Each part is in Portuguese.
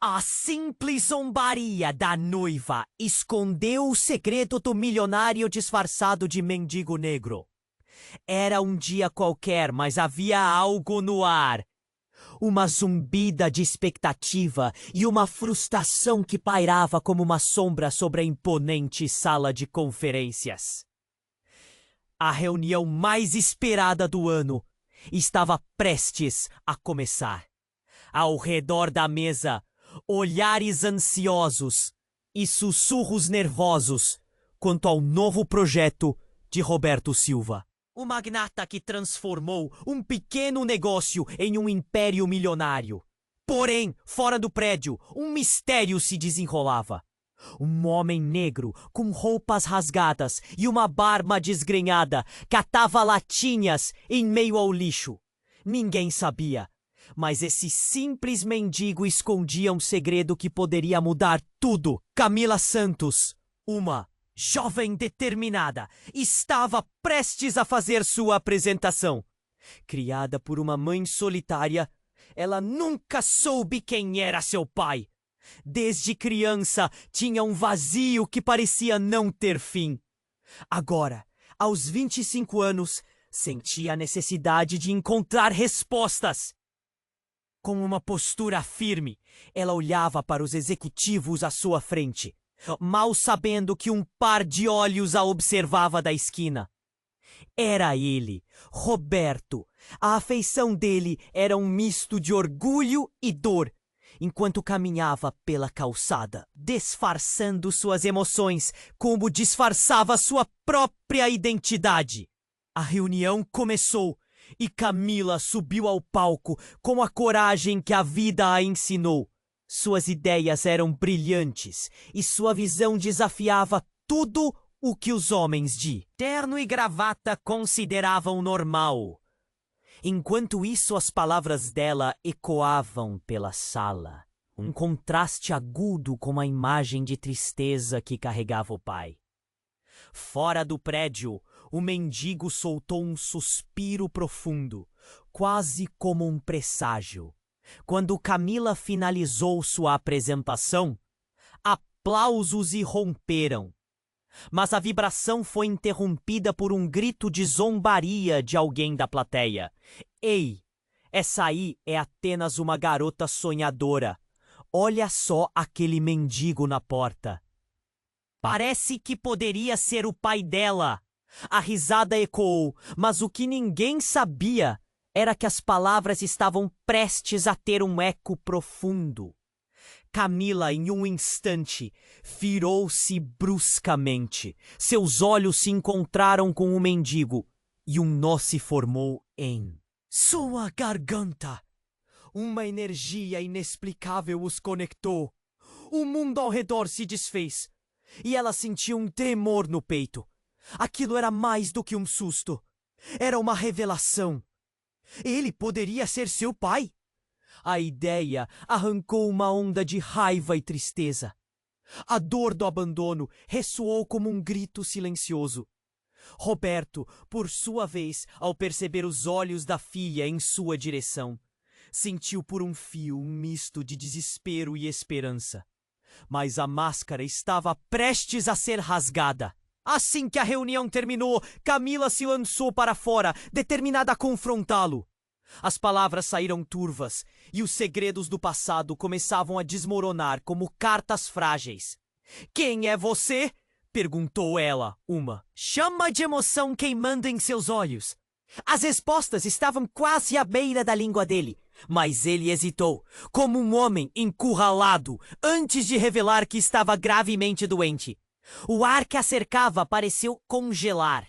A simples zombaria da noiva escondeu o segredo do milionário disfarçado de mendigo negro. Era um dia qualquer, mas havia algo no ar. Uma zumbida de expectativa e uma frustração que pairava como uma sombra sobre a imponente sala de conferências. A reunião mais esperada do ano estava prestes a começar. Ao redor da mesa, olhares ansiosos e sussurros nervosos quanto ao novo projeto de Roberto Silva. O magnata que transformou um pequeno negócio em um império milionário. Porém, fora do prédio, um mistério se desenrolava. Um homem negro, com roupas rasgadas e uma barba desgrenhada, catava latinhas em meio ao lixo. Ninguém sabia, mas esse simples mendigo escondia um segredo que poderia mudar tudo. Camila Santos, uma jovem determinada, estava prestes a fazer sua apresentação. Criada por uma mãe solitária, ela nunca soube quem era seu pai. Desde criança, tinha um vazio que parecia não ter fim. Agora, aos 25 anos, sentia a necessidade de encontrar respostas. Com uma postura firme, ela olhava para os executivos à sua frente, mal sabendo que um par de olhos a observava da esquina. Era ele, Roberto. A afeição dele era um misto de orgulho e dor, enquanto caminhava pela calçada, disfarçando suas emoções como disfarçava sua própria identidade. A reunião começou e Camila subiu ao palco com a coragem que a vida a ensinou. Suas ideias eram brilhantes e sua visão desafiava tudo o que os homens de terno e gravata consideravam normal. Enquanto isso, as palavras dela ecoavam pela sala, um contraste agudo com a imagem de tristeza que carregava o pai. Fora do prédio, o mendigo soltou um suspiro profundo, quase como um presságio. Quando Camila finalizou sua apresentação, aplausos irromperam. Mas a vibração foi interrompida por um grito de zombaria de alguém da plateia. Ei, essa aí é apenas uma garota sonhadora. Olha só aquele mendigo na porta. Parece que poderia ser o pai dela. A risada ecoou, mas o que ninguém sabia era que as palavras estavam prestes a ter um eco profundo. Camila, em um instante, virou-se bruscamente. Seus olhos se encontraram com o mendigo e um nó se formou em sua garganta. Uma energia inexplicável os conectou. O mundo ao redor se desfez e ela sentiu um tremor no peito. Aquilo era mais do que um susto. Era uma revelação. Ele poderia ser seu pai. A ideia arrancou uma onda de raiva e tristeza. A dor do abandono ressoou como um grito silencioso. Roberto, por sua vez, ao perceber os olhos da filha em sua direção, sentiu por um fio um misto de desespero e esperança. Mas a máscara estava prestes a ser rasgada. Assim que a reunião terminou, Camila se lançou para fora, determinada a confrontá-lo. As palavras saíram turvas e os segredos do passado começavam a desmoronar como cartas frágeis. "Quem é você?" perguntou ela, uma chama de emoção queimando em seus olhos. As respostas estavam quase à beira da língua dele, mas ele hesitou, como um homem encurralado, antes de revelar que estava gravemente doente. O ar que a cercava pareceu congelar.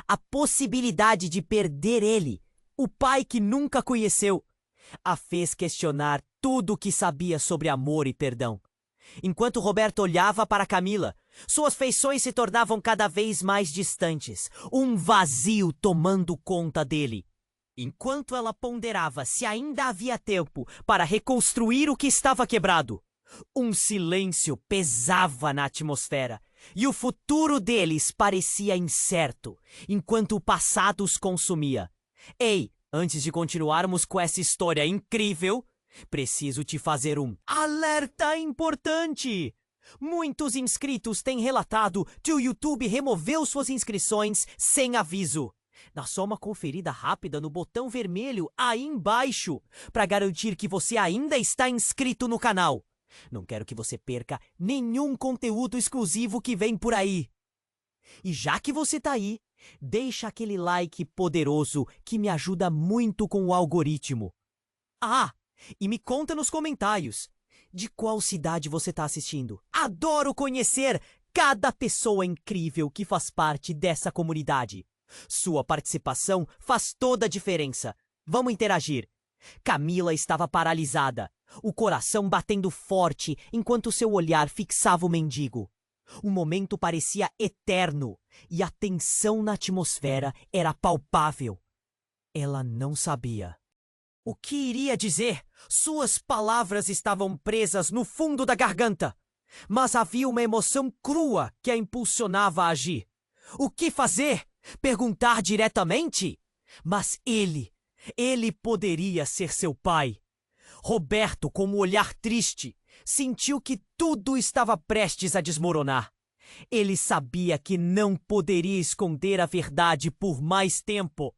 A possibilidade de perder ele, o pai que nunca conheceu, a fez questionar tudo o que sabia sobre amor e perdão. Enquanto Roberto olhava para Camila, suas feições se tornavam cada vez mais distantes, um vazio tomando conta dele. Enquanto ela ponderava se ainda havia tempo para reconstruir o que estava quebrado, um silêncio pesava na atmosfera e o futuro deles parecia incerto, enquanto o passado os consumia. Ei, antes de continuarmos com essa história incrível, Preciso te fazer um alerta importante! Muitos inscritos têm relatado que o YouTube removeu suas inscrições sem aviso. Dá só uma conferida rápida no botão vermelho aí embaixo para garantir que você ainda está inscrito no canal. Não quero que você perca nenhum conteúdo exclusivo que vem por aí. E já que você tá aí, deixa aquele like poderoso que me ajuda muito com o algoritmo. Ah, e me conta nos comentários de qual cidade você tá assistindo. Adoro conhecer cada pessoa incrível que faz parte dessa comunidade. Sua participação faz toda a diferença. Vamos interagir. Camila estava paralisada, o coração batendo forte enquanto seu olhar fixava o mendigo. O momento parecia eterno e a tensão na atmosfera era palpável. Ela não sabia o que iria dizer. Suas palavras estavam presas no fundo da garganta, mas havia uma emoção crua que a impulsionava a agir. O que fazer? Perguntar diretamente? Mas ele poderia ser seu pai. Roberto, com um olhar triste, sentiu que tudo estava prestes a desmoronar. Ele sabia que não poderia esconder a verdade por mais tempo.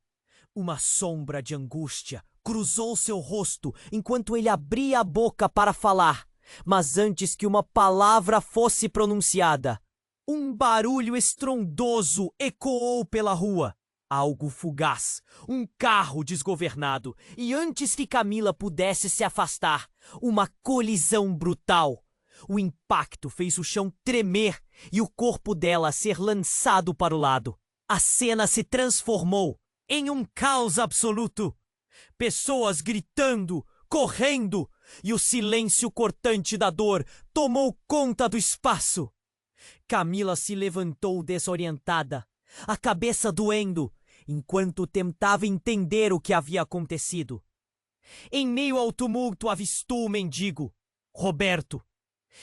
Uma sombra de angústia cruzou seu rosto enquanto ele abria a boca para falar, mas antes que uma palavra fosse pronunciada, um barulho estrondoso ecoou pela rua. Algo fugaz, um carro desgovernado, e antes que Camila pudesse se afastar, uma colisão brutal. O impacto fez o chão tremer e o corpo dela ser lançado para o lado. A cena se transformou em um caos absoluto. Pessoas gritando, correndo, e o silêncio cortante da dor tomou conta do espaço. Camila se levantou desorientada, a cabeça doendo, enquanto tentava entender o que havia acontecido. Em meio ao tumulto avistou o mendigo, Roberto.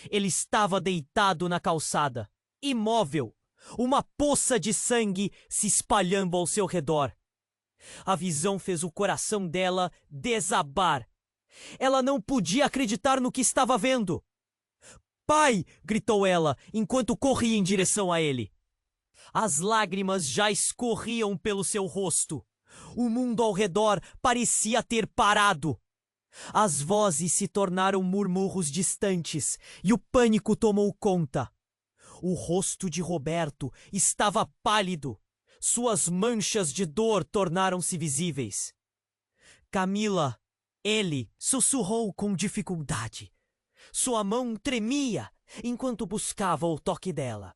Ele estava deitado na calçada, imóvel, uma poça de sangue se espalhando ao seu redor. A visão fez o coração dela desabar. Ela não podia acreditar no que estava vendo. "Pai!" gritou ela, enquanto corria em direção a ele. As lágrimas já escorriam pelo seu rosto. O mundo ao redor parecia ter parado. As vozes se tornaram murmúrios distantes e o pânico tomou conta. O rosto de Roberto estava pálido. Suas manchas de dor tornaram-se visíveis. "Camila!" Ele sussurrou com dificuldade. Sua mão tremia enquanto buscava o toque dela.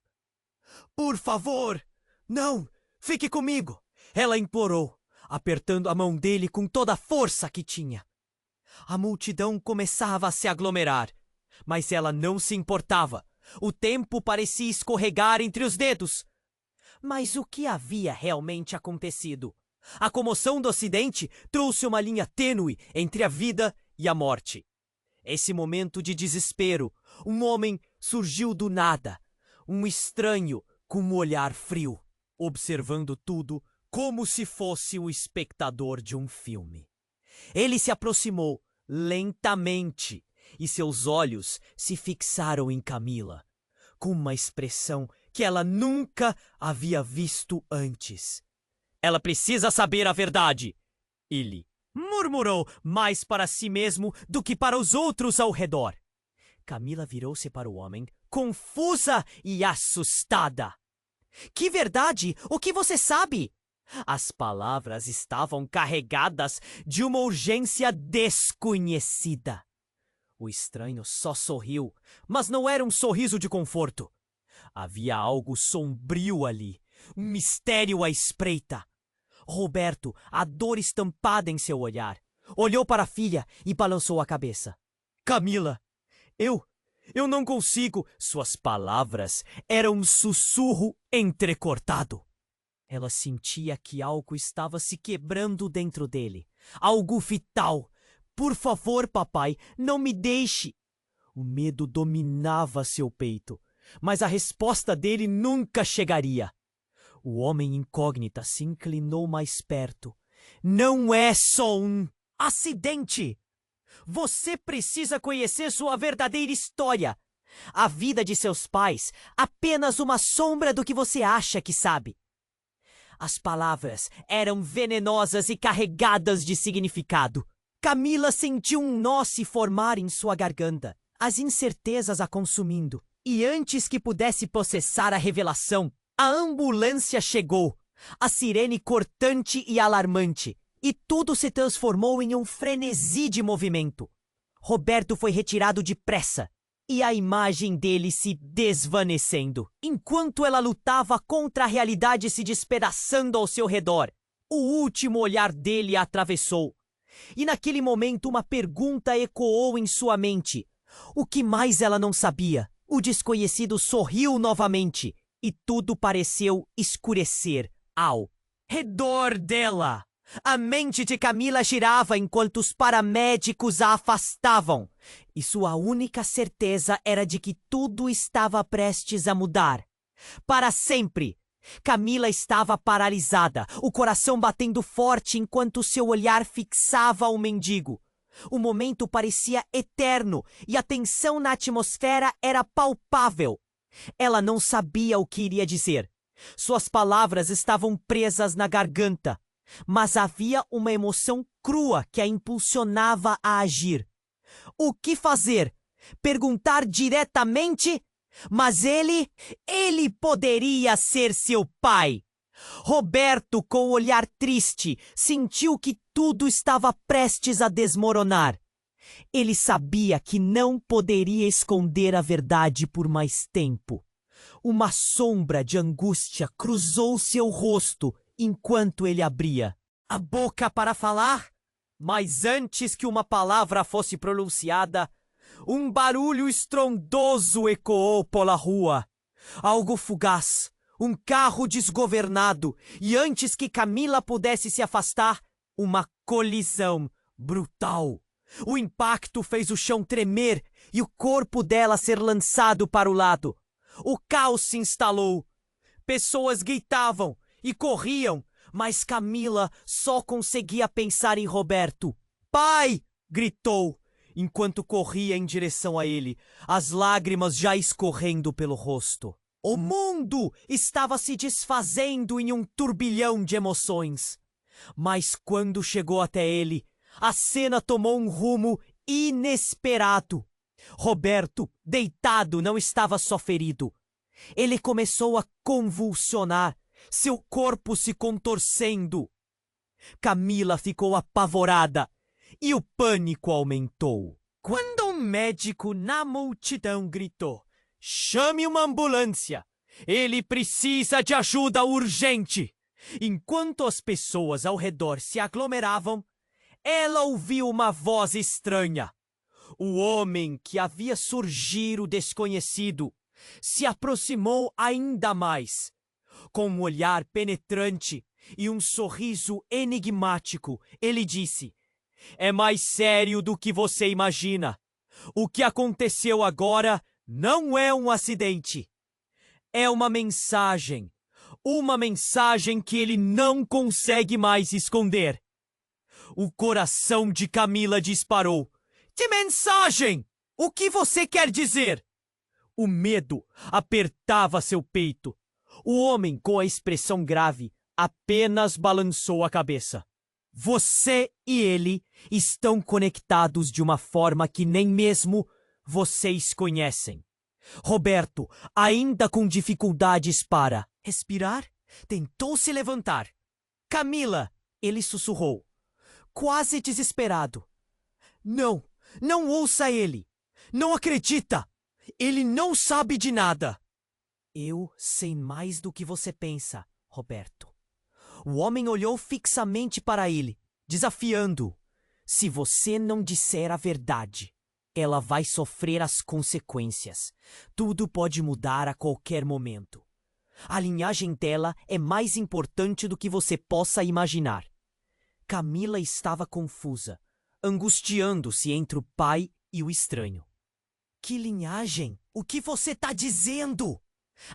"Por favor, não! Fique comigo!" Ela implorou, apertando a mão dele com toda a força que tinha. A multidão começava a se aglomerar, mas ela não se importava. O tempo parecia escorregar entre os dedos. Mas o que havia realmente acontecido? A comoção do acidente trouxe uma linha tênue entre a vida e a morte. Esse momento de desespero, um homem surgiu do nada, um estranho com um olhar frio, observando tudo como se fosse o espectador de um filme. Ele se aproximou lentamente e seus olhos se fixaram em Camila, com uma expressão que ela nunca havia visto antes. "Ela precisa saber a verdade!" ele murmurou, mais para si mesmo do que para os outros ao redor. Camila virou-se para o homem, confusa e assustada. "Que verdade? O que você sabe?" As palavras estavam carregadas de uma urgência desconhecida. O estranho só sorriu, mas não era um sorriso de conforto. Havia algo sombrio ali, um mistério à espreita. Roberto, a dor estampada em seu olhar, olhou para a filha e balançou a cabeça. "Camila, eu não consigo." Suas palavras eram um sussurro entrecortado. Ela sentia que algo estava se quebrando dentro dele. Algo vital. "Por favor, papai, não me deixe." O medo dominava seu peito, mas a resposta dele nunca chegaria. O homem incógnita se inclinou mais perto. "Não é só um acidente." Você precisa conhecer sua verdadeira história. A vida de seus pais, apenas uma sombra do que você acha que sabe. As palavras eram venenosas e carregadas de significado. Camila sentiu um nó se formar em sua garganta, as incertezas a consumindo. E antes que pudesse processar a revelação, a ambulância chegou, a sirene cortante e alarmante, e tudo se transformou em um frenesi de movimento. Roberto foi retirado depressa, e a imagem dele se desvanecendo, enquanto ela lutava contra a realidade se despedaçando ao seu redor. O último olhar dele a atravessou. E naquele momento uma pergunta ecoou em sua mente. O que mais ela não sabia? O desconhecido sorriu novamente, e tudo pareceu escurecer ao redor dela. A mente de Camila girava enquanto os paramédicos a afastavam, e sua única certeza era de que tudo estava prestes a mudar. Para sempre! Camila estava paralisada, o coração batendo forte enquanto seu olhar fixava o mendigo. O momento parecia eterno e a tensão na atmosfera era palpável. Ela não sabia o que iria dizer. Suas palavras estavam presas na garganta. Mas havia uma emoção crua que a impulsionava a agir. O que fazer? Perguntar diretamente? Mas ele poderia ser seu pai. Roberto, com o olhar triste, sentiu que tudo estava prestes a desmoronar. Ele sabia que não poderia esconder a verdade por mais tempo. Uma sombra de angústia cruzou seu rosto enquanto ele abria a boca para falar, mas antes que uma palavra fosse pronunciada, um barulho estrondoso ecoou pela rua. Algo fugaz, um carro desgovernado, e antes que Camila pudesse se afastar, uma colisão brutal. O impacto fez o chão tremer e o corpo dela ser lançado para o lado. O caos se instalou. Pessoas gritavam e corriam, mas Camila só conseguia pensar em Roberto. "Pai!" gritou, enquanto corria em direção a ele, as lágrimas já escorrendo pelo rosto. O mundo estava se desfazendo em um turbilhão de emoções. Mas quando chegou até ele, a cena tomou um rumo inesperado. Roberto, deitado, não estava só ferido. Ele começou a convulsionar, seu corpo se contorcendo. Camila ficou apavorada e o pânico aumentou. Quando um médico na multidão gritou: "Chame uma ambulância! Ele precisa de ajuda urgente!" Enquanto as pessoas ao redor se aglomeravam, ela ouviu uma voz estranha. O homem que havia surgido desconhecido se aproximou ainda mais. Com um olhar penetrante e um sorriso enigmático, ele disse: "É mais sério do que você imagina. O que aconteceu agora não é um acidente. É uma mensagem que ele não consegue mais esconder." O coração de Camila disparou. "Que mensagem? O que você quer dizer?" O medo apertava seu peito. O homem, com a expressão grave, apenas balançou a cabeça. "Você e ele estão conectados de uma forma que nem mesmo vocês conhecem." Roberto, ainda com dificuldades para respirar, tentou se levantar. "Camila!" ele sussurrou, quase desesperado. Não ouça ele! Não acredita! Ele não sabe de nada!" "Eu sei mais do que você pensa, Roberto." O homem olhou fixamente para ele, desafiando-o. "Se você não disser a verdade, ela vai sofrer as consequências. Tudo pode mudar a qualquer momento. A linhagem dela é mais importante do que você possa imaginar." Camila estava confusa, angustiando-se entre o pai e o estranho. "Que linhagem? O que você está dizendo?"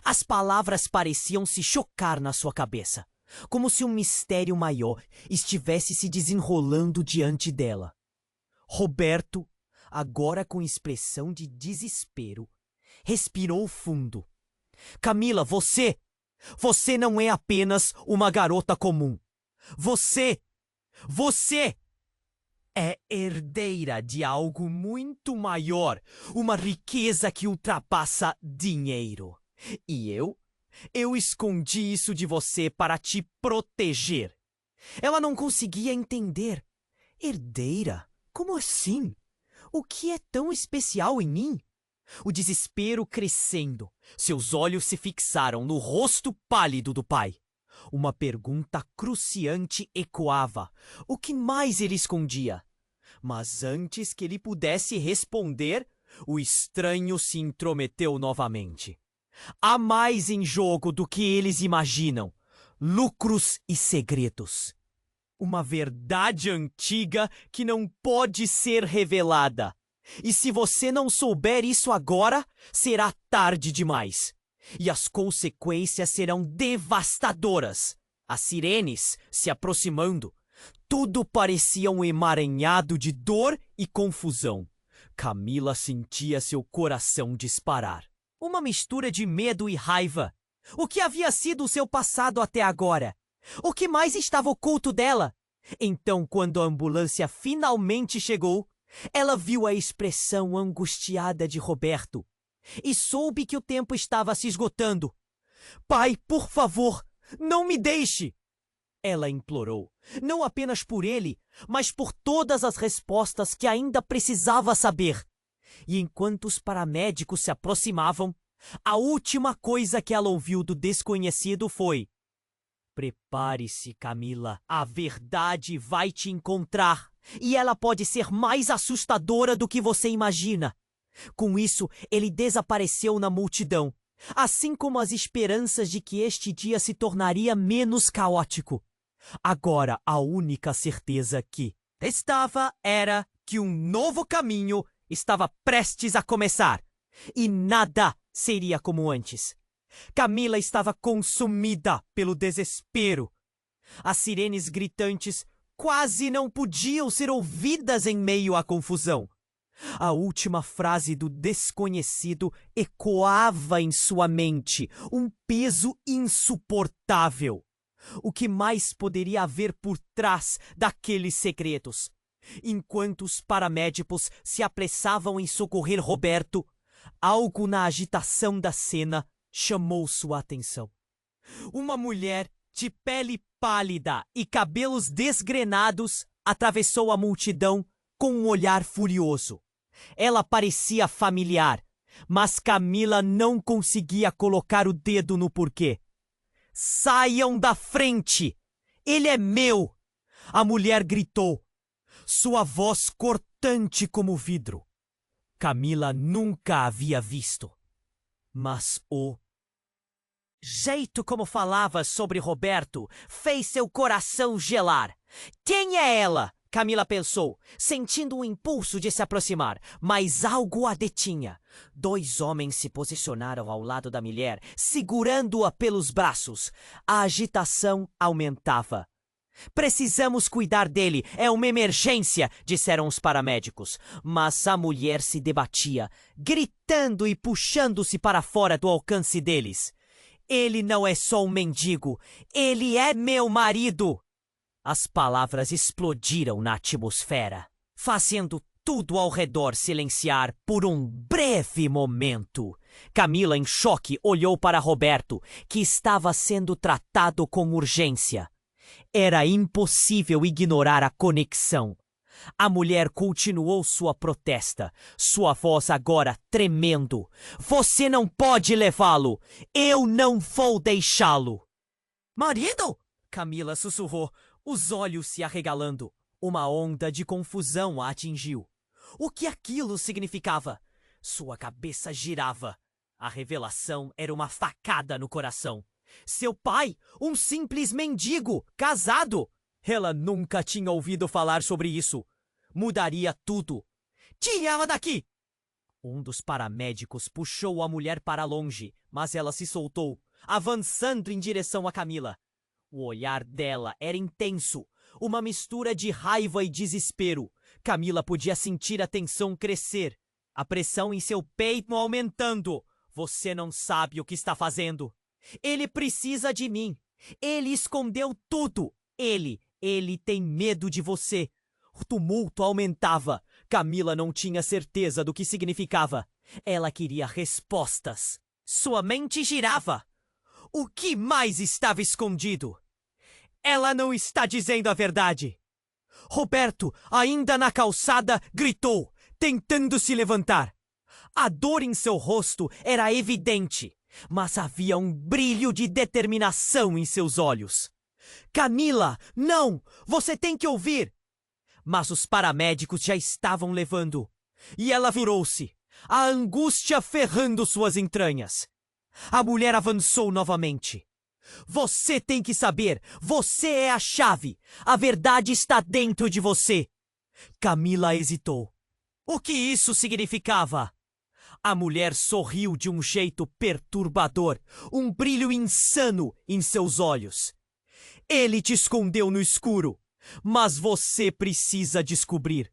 As palavras pareciam se chocar na sua cabeça, como se um mistério maior estivesse se desenrolando diante dela. Roberto, agora com expressão de desespero, respirou fundo. Camila, você não é apenas uma garota comum. Você é herdeira de algo muito maior, uma riqueza que ultrapassa dinheiro. E eu escondi isso de você para te proteger. Ela não conseguia entender. Herdeira? Como assim? O que é tão especial em mim? O desespero crescendo, seus olhos se fixaram no rosto pálido do pai. Uma pergunta cruciante ecoava. O que mais ele escondia? Mas antes que ele pudesse responder, o estranho se intrometeu novamente. Há mais em jogo do que eles imaginam. Lucros e segredos. Uma verdade antiga que não pode ser revelada. E se você não souber isso agora, será tarde demais. E as consequências serão devastadoras. As sirenes se aproximando. Tudo parecia um emaranhado de dor e confusão. Camila sentia seu coração disparar. Uma mistura de medo e raiva. O que havia sido o seu passado até agora? O que mais estava oculto dela? Então, quando a ambulância finalmente chegou, ela viu a expressão angustiada de Roberto e soube que o tempo estava se esgotando. Pai, por favor, não me deixe! Ela implorou, não apenas por ele, mas por todas as respostas que ainda precisava saber. E enquanto os paramédicos se aproximavam, a última coisa que ela ouviu do desconhecido foi: prepare-se, Camila, a verdade vai te encontrar, e ela pode ser mais assustadora do que você imagina. Com isso, ele desapareceu na multidão, assim como as esperanças de que este dia se tornaria menos caótico. Agora, a única certeza que estava era que um novo caminho estava prestes a começar, e nada seria como antes. Camila estava consumida pelo desespero. As sirenes gritantes quase não podiam ser ouvidas em meio à confusão. A última frase do desconhecido ecoava em sua mente, um peso insuportável. O que mais poderia haver por trás daqueles segredos? Enquanto os paramédicos se apressavam em socorrer Roberto, algo na agitação da cena chamou sua atenção. Uma mulher de pele pálida e cabelos desgrenados atravessou a multidão com um olhar furioso. Ela parecia familiar, mas Camila não conseguia colocar o dedo no porquê. Saiam da frente! Ele é meu! A mulher gritou, sua voz cortante como vidro. Camila nunca havia visto. Mas o jeito como falava sobre Roberto fez seu coração gelar. Quem é ela? Camila pensou, sentindo um impulso de se aproximar, mas algo a detinha. Dois homens se posicionaram ao lado da mulher, segurando-a pelos braços. A agitação aumentava. Precisamos cuidar dele, é uma emergência, disseram os paramédicos. Mas a mulher se debatia, gritando e puxando-se para fora do alcance deles. Ele não é só um mendigo, ele é meu marido! As palavras explodiram na atmosfera, fazendo tudo ao redor silenciar por um breve momento. Camila, em choque, olhou para Roberto, que estava sendo tratado com urgência. Era impossível ignorar a conexão. A mulher continuou sua protesta, sua voz agora tremendo. Você não pode levá-lo! Eu não vou deixá-lo! Marido? Camila sussurrou, os olhos se arregalando. Uma onda de confusão a atingiu. O que aquilo significava? Sua cabeça girava. A revelação era uma facada no coração. Seu pai, um simples mendigo, casado. Ela nunca tinha ouvido falar sobre isso. Mudaria tudo. Tire ela daqui! Um dos paramédicos puxou a mulher para longe, mas ela se soltou, avançando em direção a Camila. O olhar dela era intenso, uma mistura de raiva e desespero. Camila podia sentir a tensão crescer, a pressão em seu peito aumentando. Você não sabe o que está fazendo. Ele precisa de mim. Ele escondeu tudo. Ele tem medo de você. O tumulto aumentava. Camila não tinha certeza do que significava. Ela queria respostas. Sua mente girava. O que mais estava escondido? Ela não está dizendo a verdade. Roberto, ainda na calçada, gritou, tentando se levantar. A dor em seu rosto era evidente, mas havia um brilho de determinação em seus olhos. Camila, não! Você tem que ouvir! Mas os paramédicos já estavam levando. E ela virou-se, a angústia ferrando suas entranhas. A mulher avançou novamente. Você tem que saber, você é a chave. A verdade está dentro de você. Camila hesitou. O que isso significava? A mulher sorriu de um jeito perturbador, um brilho insano em seus olhos. Ele te escondeu no escuro, mas você precisa descobrir.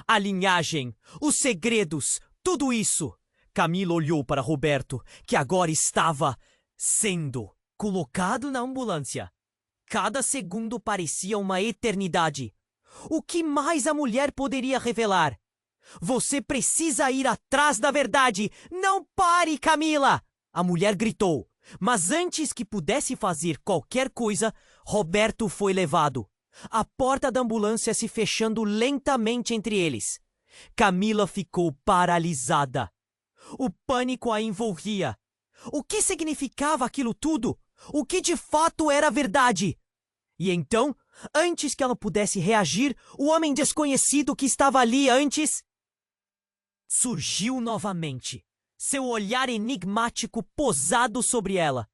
A linhagem, os segredos, tudo isso. Camila olhou para Roberto, que agora estava sendo colocado na ambulância. Cada segundo parecia uma eternidade. O que mais a mulher poderia revelar? Você precisa ir atrás da verdade! Não pare, Camila! A mulher gritou. Mas antes que pudesse fazer qualquer coisa, Roberto foi levado. A porta da ambulância se fechando lentamente entre eles. Camila ficou paralisada. O pânico a envolvia. O que significava aquilo tudo? O que de fato era verdade? E então, antes que ela pudesse reagir, o homem desconhecido que estava ali antes surgiu novamente, seu olhar enigmático posado sobre ela.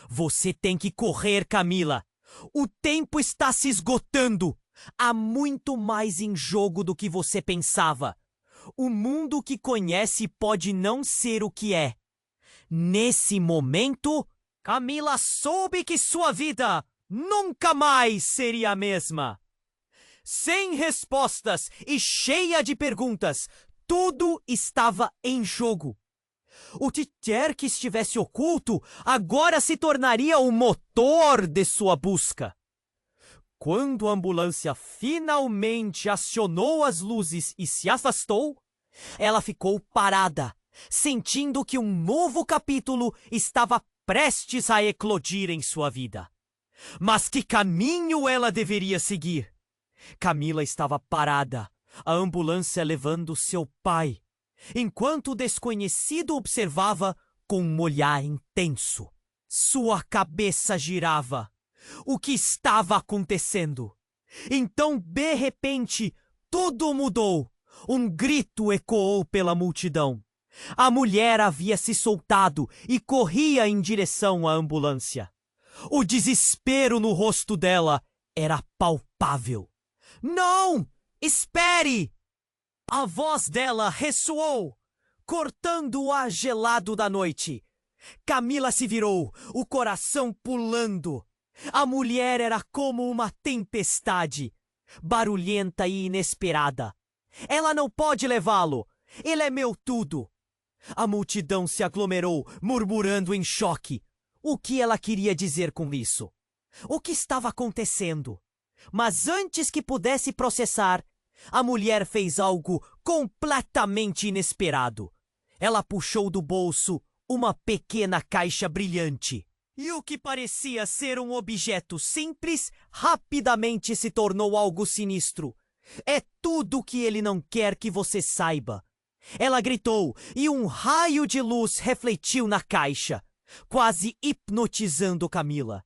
Você tem que correr, Camila. O tempo está se esgotando. Há muito mais em jogo do que você pensava. O mundo que conhece pode não ser o que é. Nesse momento, Camila soube que sua vida nunca mais seria a mesma. Sem respostas e cheia de perguntas, tudo estava em jogo. O que quer que estivesse oculto agora se tornaria o motor de sua busca. Quando a ambulância finalmente acionou as luzes e se afastou, ela ficou parada, sentindo que um novo capítulo estava prestes a eclodir em sua vida. Mas que caminho ela deveria seguir? Camila estava parada, a ambulância levando seu pai, enquanto o desconhecido observava com um olhar intenso. Sua cabeça girava. O que estava acontecendo? Então, de repente, tudo mudou. Um grito ecoou pela multidão. A mulher havia se soltado e corria em direção à ambulância. O desespero no rosto dela era palpável. Não! Espere! A voz dela ressoou, cortando o ar gelado da noite. Camila se virou, o coração pulando. A mulher era como uma tempestade, barulhenta e inesperada. Ela não pode levá-lo. Ele é meu tudo. A multidão se aglomerou, murmurando em choque. O que ela queria dizer com isso? O que estava acontecendo? Mas antes que pudesse processar, a mulher fez algo completamente inesperado. Ela puxou do bolso uma pequena caixa brilhante. E o que parecia ser um objeto simples, rapidamente se tornou algo sinistro. É tudo o que ele não quer que você saiba. Ela gritou e um raio de luz refletiu na caixa, quase hipnotizando Camila.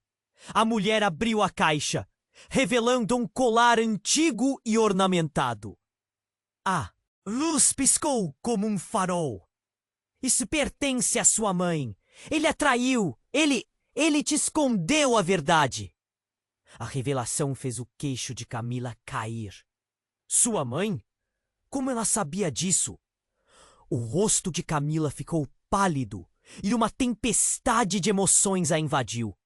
A mulher abriu a caixa, revelando um colar antigo e ornamentado. A luz piscou como um farol. Isso pertence à sua mãe. Ele a traiu. Ele te escondeu a verdade. A revelação fez o queixo de Camila cair. Sua mãe? Como ela sabia disso? O rosto de Camila ficou pálido e uma tempestade de emoções a invadiu.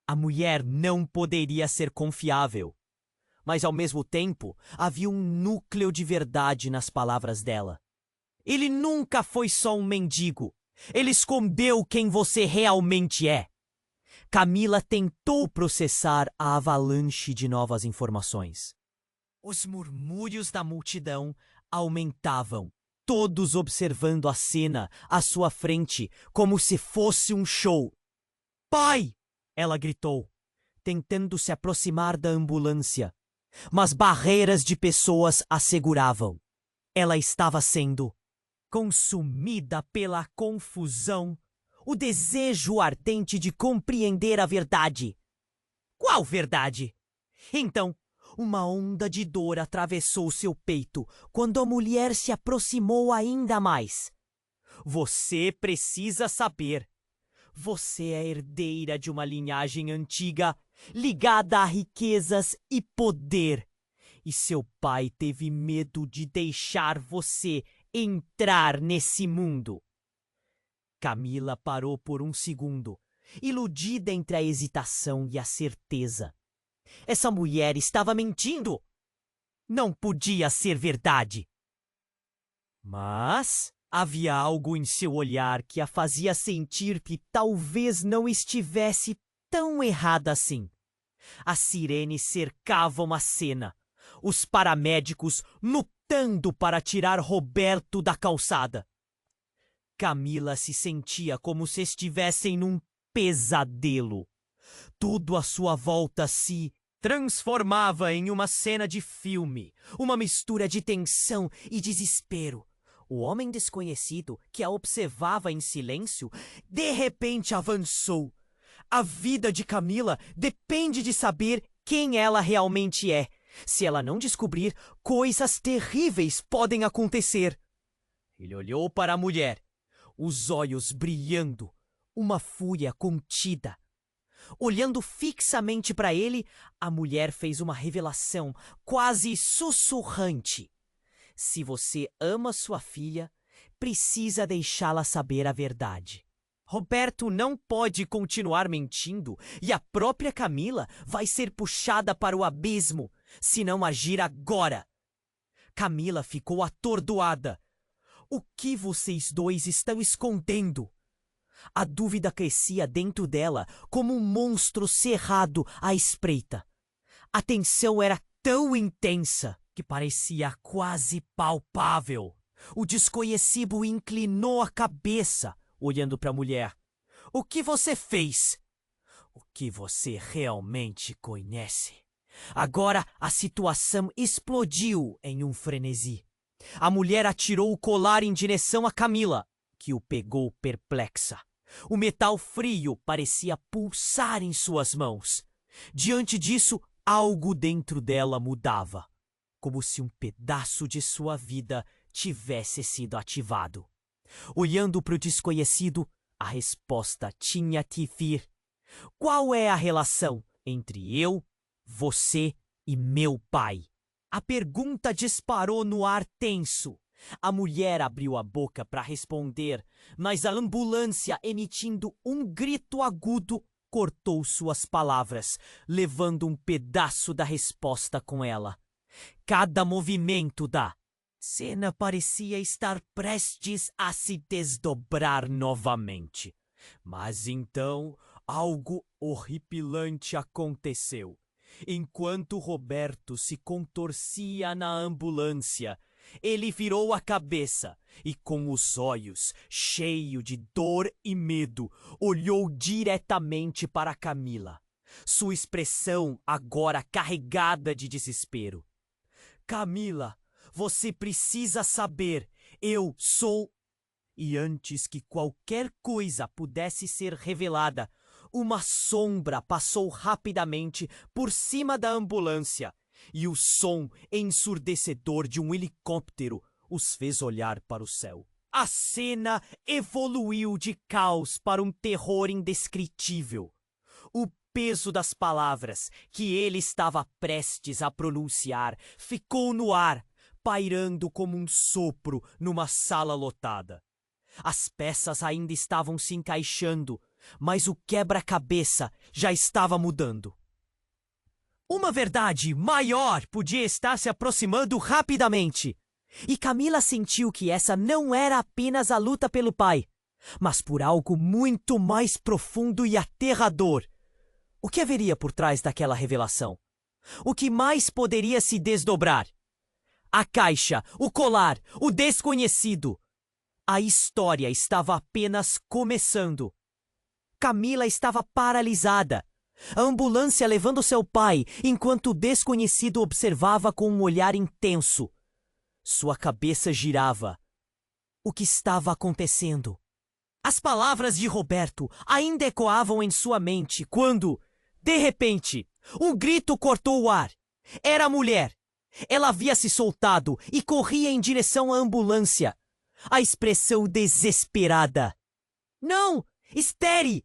A mulher não poderia ser confiável. mas ao mesmo tempo havia um núcleo de verdade nas palavras dela. Ele nunca foi só um mendigo. Ele escondeu quem você realmente é. Camila tentou processar a avalanche de novas informações. Os murmúrios da multidão aumentavam, todos observando a cena à sua frente como se fosse um show. "Pai!" ela gritou, tentando se aproximar da ambulância, mas barreiras de pessoas a seguravam. Ela estava sendo consumida pela confusão, o desejo ardente de compreender a verdade. Qual verdade? Então, uma onda de dor atravessou seu peito quando a mulher se aproximou ainda mais. "Você precisa saber. Você é herdeira de uma linhagem antiga, ligada a riquezas e poder. E seu pai teve medo de deixar você entrar nesse mundo." Camila parou por um segundo, iludida entre a hesitação e a certeza. Essa mulher estava mentindo. Não podia ser verdade. Mas havia algo em seu olhar que a fazia sentir que talvez não estivesse tão errada assim. As sirenes cercavam a cena, os paramédicos lutando para tirar Roberto da calçada. Camila se sentia como se estivesse num pesadelo. Tudo à sua volta se transformava em uma cena de filme, uma mistura de tensão e desespero. O homem desconhecido, que a observava em silêncio, de repente avançou. A vida de Camila depende de saber quem ela realmente é. Se ela não descobrir, coisas terríveis podem acontecer. Ele olhou para a mulher, os olhos brilhando, uma fúria contida. Olhando fixamente para ele, a mulher fez uma revelação quase sussurrante. Se você ama sua filha, precisa deixá-la saber a verdade. Roberto não pode continuar mentindo e a própria Camila vai ser puxada para o abismo se não agir agora. Camila ficou atordoada. O que vocês dois estão escondendo? A dúvida crescia dentro dela como um monstro cerrado à espreita. A tensão era tão intensa que parecia quase palpável. O desconhecido inclinou a cabeça, olhando para a mulher. "O que você fez?" "O que você realmente conhece." Agora a situação explodiu em um frenesi. A mulher atirou o colar em direção a Camila, que o pegou perplexa. O metal frio parecia pulsar em suas mãos. Diante disso, algo dentro dela mudava, como se um pedaço de sua vida tivesse sido ativado. Olhando para o desconhecido, a resposta tinha que vir. Qual é a relação entre eu, você e meu pai? A pergunta disparou no ar tenso. A mulher abriu a boca para responder, mas a ambulância, emitindo um grito agudo, cortou suas palavras, levando um pedaço da resposta com ela. Cada movimento da cena parecia estar prestes a se desdobrar novamente. Mas então algo horripilante aconteceu. Enquanto Roberto se contorcia na ambulância, ele virou a cabeça e, com os olhos cheios de dor e medo, olhou diretamente para Camila, sua expressão agora carregada de desespero. "Camila, você precisa saber, eu sou..." E antes que qualquer coisa pudesse ser revelada, uma sombra passou rapidamente por cima da ambulância e o som ensurdecedor de um helicóptero os fez olhar para o céu. A cena evoluiu de caos para um terror indescritível. O peso das palavras que ele estava prestes a pronunciar ficou no ar, pairando como um sopro numa sala lotada. As peças ainda estavam se encaixando, mas o quebra-cabeça já estava mudando. Uma verdade maior podia estar se aproximando rapidamente. E Camila sentiu que essa não era apenas a luta pelo pai, mas por algo muito mais profundo e aterrador. O que haveria por trás daquela revelação? O que mais poderia se desdobrar? A caixa, o colar, o desconhecido. A história estava apenas começando. Camila estava paralisada. A ambulância levando seu pai, enquanto o desconhecido observava com um olhar intenso. Sua cabeça girava. O que estava acontecendo? As palavras de Roberto ainda ecoavam em sua mente quando, de repente, um grito cortou o ar. Era a mulher. Ela havia se soltado e corria em direção à ambulância. A expressão desesperada. Não! Espere!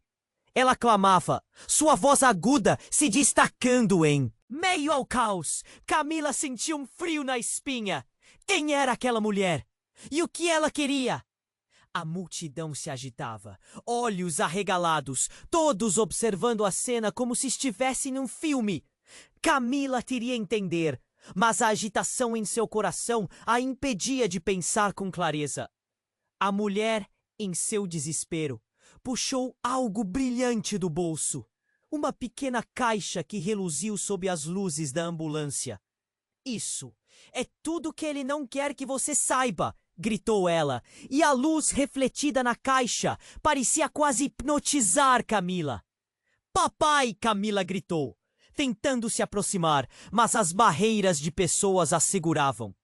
Ela clamava, sua voz aguda se destacando em... Meio ao caos, Camila sentiu um frio na espinha. Quem era aquela mulher? E o que ela queria? A multidão se agitava, olhos arregalados, todos observando a cena como se estivesse num filme. Camila teria entender, mas a agitação em seu coração a impedia de pensar com clareza. A mulher, em seu desespero, puxou algo brilhante do bolso. Uma pequena caixa que reluziu sob as luzes da ambulância. Isso é tudo que ele não quer que você saiba, gritou ela, e a luz refletida na caixa parecia quase hipnotizar Camila. Papai! Camila gritou, tentando se aproximar, mas as barreiras de pessoas a seguravam.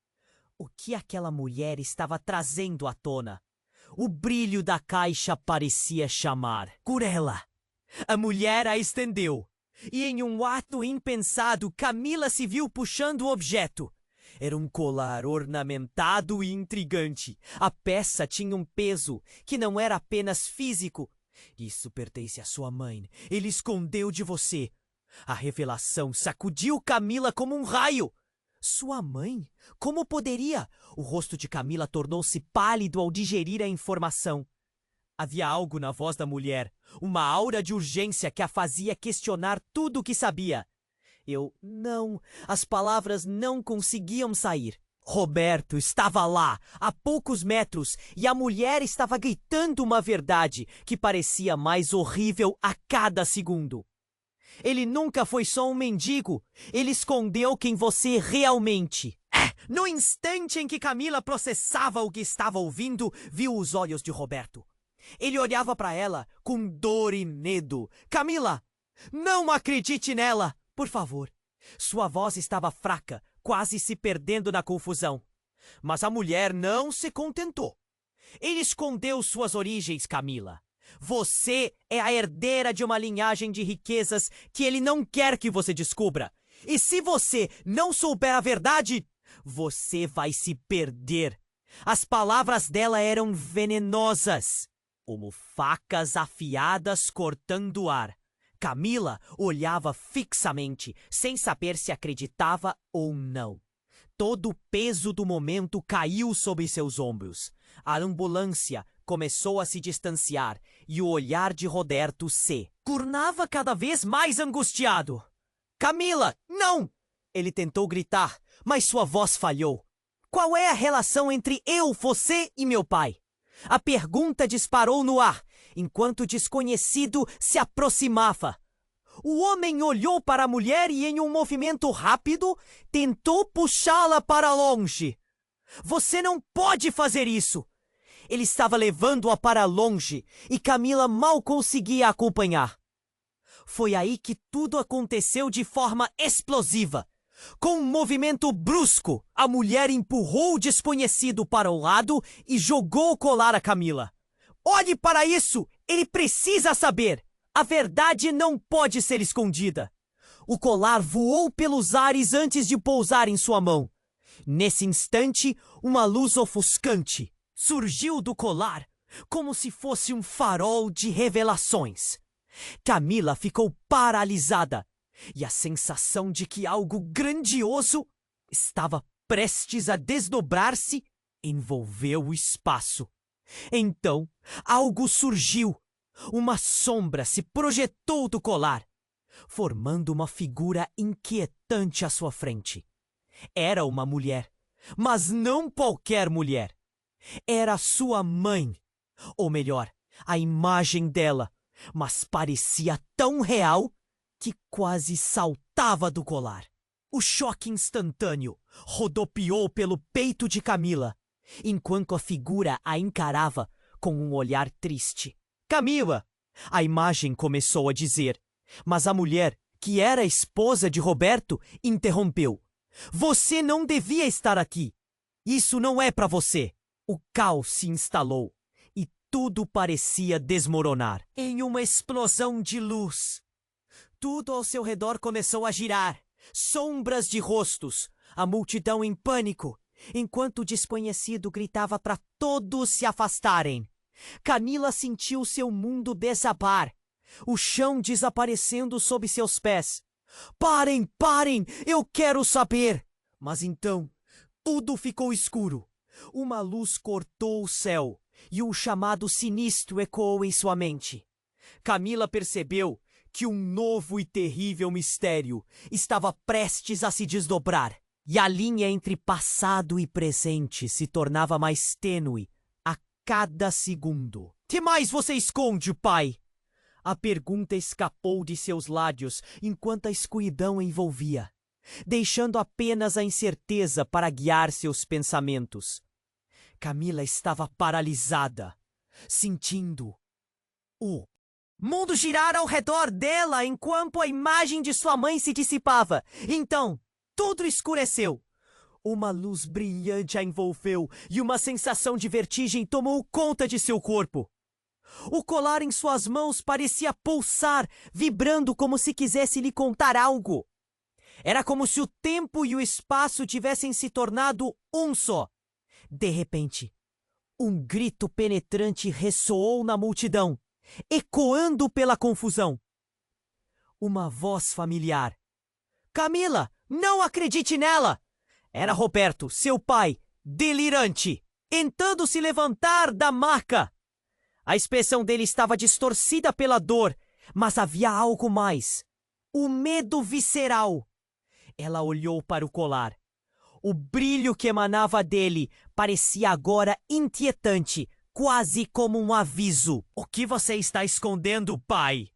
O que aquela mulher estava trazendo à tona? O brilho da caixa parecia chamar. Curela! A mulher a estendeu. E em um ato impensado, Camila se viu puxando o objeto. Era um colar ornamentado e intrigante. A peça tinha um peso que não era apenas físico. Isso pertence à sua mãe. Ele escondeu de você. A revelação sacudiu Camila como um raio. Sua mãe? Como poderia? O rosto de Camila tornou-se pálido ao digerir a informação. Havia algo na voz da mulher, uma aura de urgência que a fazia questionar tudo o que sabia. Não. As palavras não conseguiam sair. Roberto estava lá, a poucos metros, e a mulher estava gritando uma verdade que parecia mais horrível a cada segundo. Ele nunca foi só um mendigo. Ele escondeu quem você realmente é. No instante em que Camila processava o que estava ouvindo, viu os olhos de Roberto. Ele olhava para ela com dor e medo. Camila, não acredite nela, por favor. Sua voz estava fraca, quase se perdendo na confusão. Mas a mulher não se contentou. Ele escondeu suas origens, Camila. Você é a herdeira de uma linhagem de riquezas que ele não quer que você descubra. E se você não souber a verdade, você vai se perder. As palavras dela eram venenosas, como facas afiadas cortando o ar. Camila olhava fixamente, sem saber se acreditava ou não. Todo o peso do momento caiu sobre seus ombros. A ambulância começou a se distanciar e o olhar de Roberto se tornava cada vez mais angustiado. Camila, não! Ele tentou gritar, mas sua voz falhou. Qual é a relação entre eu, você e meu pai? A pergunta disparou no ar, enquanto o desconhecido se aproximava. O homem olhou para a mulher e, em um movimento rápido, tentou puxá-la para longe. Você não pode fazer isso! Ele estava levando-a para longe e Camila mal conseguia acompanhar. Foi aí que tudo aconteceu de forma explosiva. Com um movimento brusco, a mulher empurrou o desconhecido para o lado e jogou o colar a Camila. Olhe para isso! Ele precisa saber! A verdade não pode ser escondida. O colar voou pelos ares antes de pousar em sua mão. Nesse instante, uma luz ofuscante surgiu do colar, como se fosse um farol de revelações. Camila ficou paralisada, e a sensação de que algo grandioso estava prestes a desdobrar-se envolveu o espaço. Então, algo surgiu. Uma sombra se projetou do colar. formando uma figura inquietante à sua frente. Era uma mulher, mas não qualquer mulher. Era sua mãe, ou melhor, a imagem dela, mas parecia tão real que quase saltava do colar. O choque instantâneo rodopiou pelo peito de Camila, enquanto a figura a encarava com um olhar triste. Camila! A imagem começou a dizer, mas a mulher, que era a esposa de Roberto, interrompeu. Você não devia estar aqui. Isso não é para você. O caos se instalou e tudo parecia desmoronar. Em uma explosão de luz, tudo ao seu redor começou a girar. Sombras de rostos, a multidão em pânico, enquanto o desconhecido gritava para todos se afastarem. Camila sentiu seu mundo desabar, o chão desaparecendo sob seus pés. Parem, parem, eu quero saber! Mas então, tudo ficou escuro. Uma luz cortou o céu e um chamado sinistro ecoou em sua mente. Camila percebeu que um novo e terrível mistério estava prestes a se desdobrar, e a linha entre passado e presente se tornava mais tênue a cada segundo. Que mais você esconde, pai? A pergunta escapou de seus lábios enquanto a escuridão envolvia, deixando apenas a incerteza para guiar seus pensamentos. Camila estava paralisada, sentindo o mundo girar ao redor dela enquanto a imagem de sua mãe se dissipava. Então, tudo escureceu. Uma luz brilhante a envolveu e uma sensação de vertigem tomou conta de seu corpo. O colar em suas mãos parecia pulsar, vibrando como se quisesse lhe contar algo. Era como se o tempo e o espaço tivessem se tornado um só. De repente, um grito penetrante ressoou na multidão, ecoando pela confusão. Uma voz familiar. Camila, não acredite nela! Era Roberto, seu pai, delirante, tentando se levantar da maca. A expressão dele estava distorcida pela dor, mas havia algo mais. O medo visceral. Ela olhou para o colar. O brilho que emanava dele parecia agora inquietante, quase como um aviso. O que você está escondendo, pai?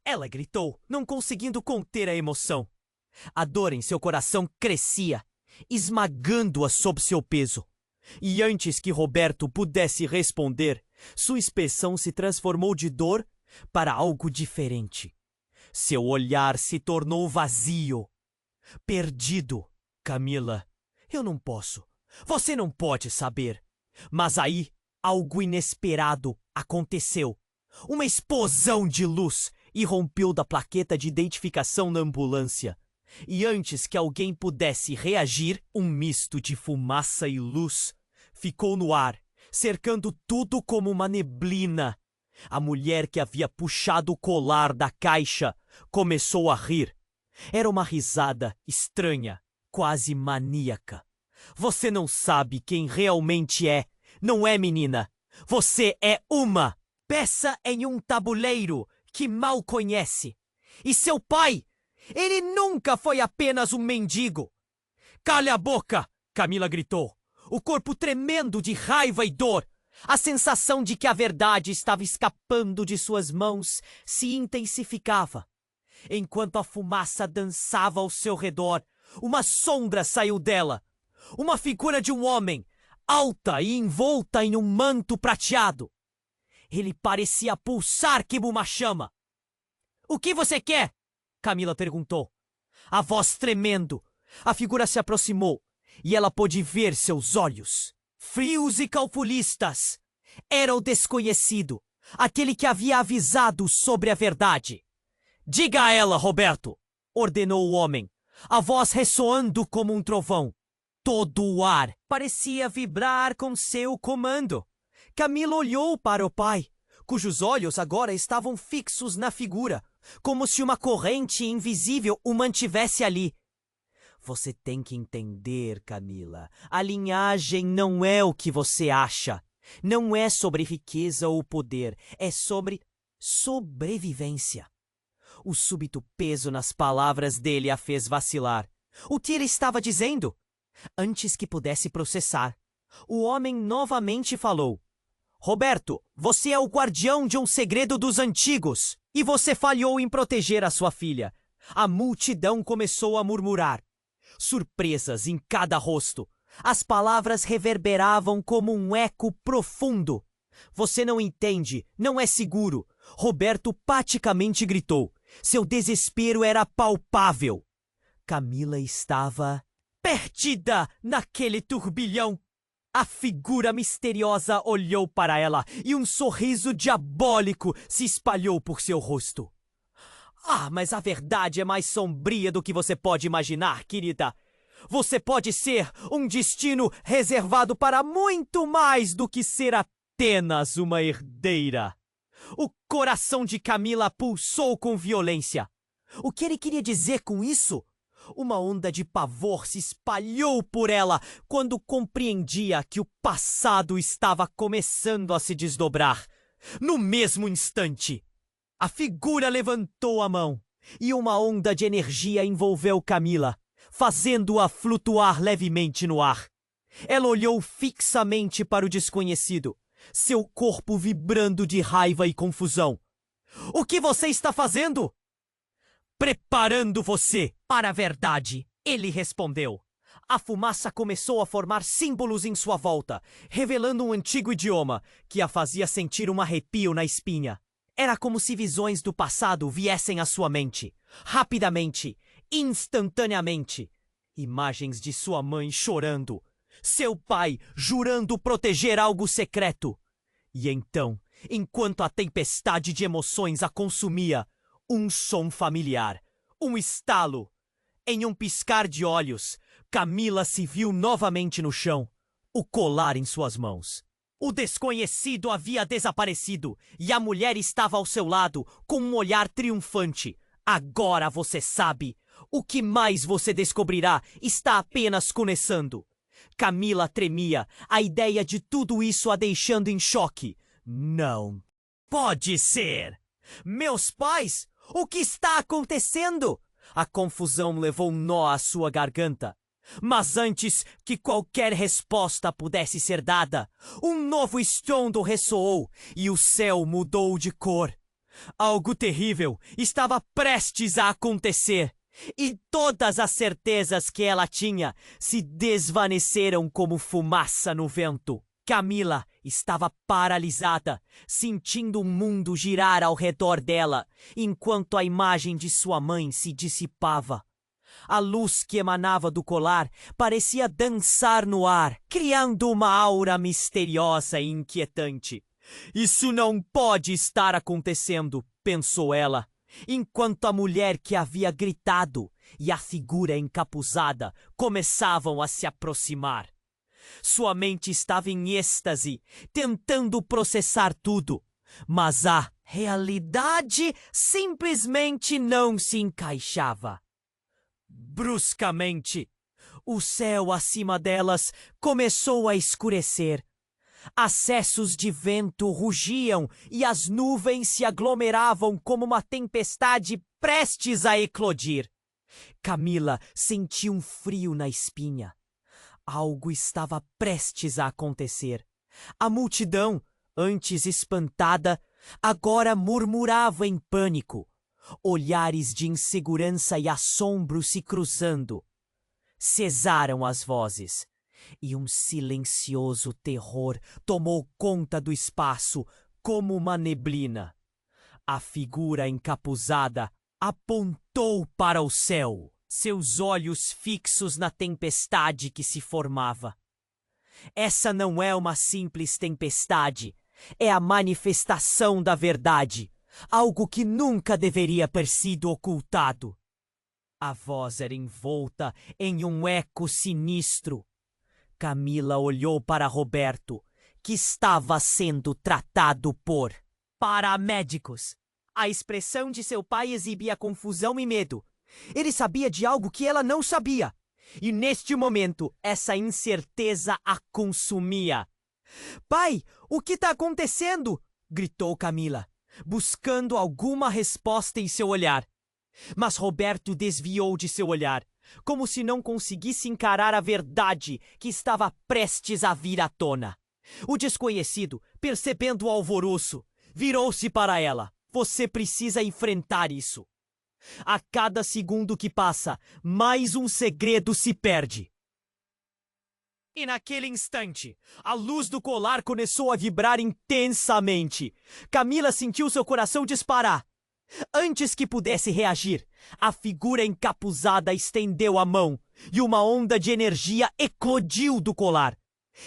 Ela gritou, não conseguindo conter a emoção. A dor em seu coração crescia, esmagando-a sob seu peso. E antes que Roberto pudesse responder, sua expressão se transformou de dor para algo diferente. Seu olhar se tornou vazio, perdido. Camila, eu não posso. Você não pode saber. Mas aí, algo inesperado aconteceu. Uma explosão de luz irrompeu da plaqueta de identificação na ambulância. E antes que alguém pudesse reagir, um misto de fumaça e luz ficou no ar, cercando tudo como uma neblina. A mulher que havia puxado o colar da caixa começou a rir. Era uma risada estranha, quase maníaca. Você não sabe quem realmente é, não é, menina? Você é uma peça em um tabuleiro que mal conhece. E seu pai, ele nunca foi apenas um mendigo. Calha a boca! Camila gritou, o corpo tremendo de raiva e dor. A sensação de que a verdade estava escapando de suas mãos se intensificava. Enquanto a fumaça dançava ao seu redor, uma sombra saiu dela. Uma figura de um homem, alta e envolta em um manto prateado. Ele parecia pulsar como uma chama. O que você quer? Camila perguntou. A voz tremendo. A figura se aproximou e ela pôde ver seus olhos, frios e calculistas. Era o desconhecido, aquele que havia avisado sobre a verdade. Diga a ela, Roberto, ordenou o homem, a voz ressoando como um trovão. Todo o ar parecia vibrar com seu comando. Camila olhou para o pai, cujos olhos agora estavam fixos na figura, como se uma corrente invisível o mantivesse ali. Você tem que entender, Camila. A linhagem não é o que você acha. Não é sobre riqueza ou poder. É sobre sobrevivência. O súbito peso nas palavras dele a fez vacilar. O que ele estava dizendo? Antes que pudesse processar, o homem novamente falou. Roberto, você é o guardião de um segredo dos antigos, e você falhou em proteger a sua filha. A multidão começou a murmurar. Surpresas em cada rosto. As palavras reverberavam como um eco profundo. Você não entende, não é seguro. Roberto paticamente gritou. Seu desespero era palpável. Camila estava perdida naquele turbilhão. A figura misteriosa olhou para ela e um sorriso diabólico se espalhou por seu rosto. Ah, mas a verdade é mais sombria do que você pode imaginar, querida. Você pode ser um destino reservado para muito mais do que ser apenas uma herdeira. O coração de Camila pulsou com violência. O que ele queria dizer com isso? Uma onda de pavor se espalhou por ela quando compreendia que o passado estava começando a se desdobrar. No mesmo instante, a figura levantou a mão e uma onda de energia envolveu Camila, fazendo-a flutuar levemente no ar. Ela olhou fixamente para o desconhecido, seu corpo vibrando de raiva e confusão. O que você está fazendo? Preparando você para a verdade, ele respondeu. A fumaça começou a formar símbolos em sua volta, revelando um antigo idioma que a fazia sentir um arrepio na espinha. Era como se visões do passado viessem à sua mente, rapidamente, instantaneamente. Imagens de sua mãe chorando, seu pai jurando proteger algo secreto. E então, enquanto a tempestade de emoções a consumia, um som familiar, um estalo. Em um piscar de olhos, Camila se viu novamente no chão, o colar em suas mãos. O desconhecido havia desaparecido e a mulher estava ao seu lado, com um olhar triunfante. Agora você sabe. O que mais você descobrirá está apenas começando. Camila tremia, a ideia de tudo isso a deixando em choque. Não pode ser! Meus pais? O que está acontecendo? A confusão levou um nó à sua garganta. Mas antes que qualquer resposta pudesse ser dada, um novo estrondo ressoou e o céu mudou de cor. Algo terrível estava prestes a acontecer e todas as certezas que ela tinha se desvaneceram como fumaça no vento. Camila estava paralisada, sentindo o mundo girar ao redor dela, enquanto a imagem de sua mãe se dissipava. A luz que emanava do colar parecia dançar no ar, criando uma aura misteriosa e inquietante. Isso não pode estar acontecendo, pensou ela, enquanto a mulher que havia gritado e a figura encapuzada começavam a se aproximar. Sua mente estava em êxtase, tentando processar tudo, mas a realidade simplesmente não se encaixava. Bruscamente, o céu acima delas começou a escurecer. Acessos de vento rugiam e as nuvens se aglomeravam como uma tempestade prestes a eclodir. Camila sentiu um frio na espinha. Algo estava prestes a acontecer. A multidão, antes espantada, agora murmurava em pânico. Olhares de insegurança e assombro se cruzando. Cesaram as vozes, e um silencioso terror tomou conta do espaço como uma neblina. A figura encapuzada apontou para o céu, seus olhos fixos na tempestade que se formava. Essa não é uma simples tempestade, é a manifestação da verdade, algo que nunca deveria ter sido ocultado. A voz era envolta em um eco sinistro. Camila olhou para Roberto, que estava sendo tratado por paramédicos. A expressão de seu pai exibia confusão e medo. Ele sabia de algo que ela não sabia. E neste momento, essa incerteza a consumia. Pai, o que está acontecendo? Gritou Camila, buscando alguma resposta em seu olhar. Mas Roberto desviou de seu olhar, como se não conseguisse encarar a verdade que estava prestes a vir à tona. O desconhecido, percebendo o alvoroço, virou-se para ela. Você precisa enfrentar isso. A cada segundo que passa, mais um segredo se perde. E naquele instante, a luz do colar começou a vibrar intensamente. Camila sentiu seu coração disparar. Antes que pudesse reagir, a figura encapuzada estendeu a mão e uma onda de energia eclodiu do colar,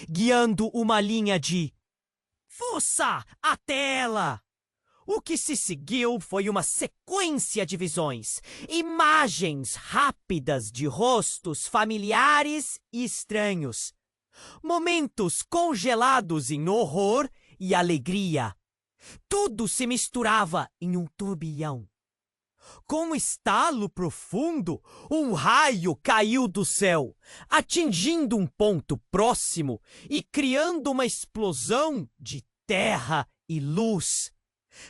guiando uma linha de força até ela. O que se seguiu foi uma sequência de visões, imagens rápidas de rostos familiares e estranhos, momentos congelados em horror e alegria. Tudo se misturava em um turbilhão. Com um estalo profundo, um raio caiu do céu, atingindo um ponto próximo e criando uma explosão de terra e luz.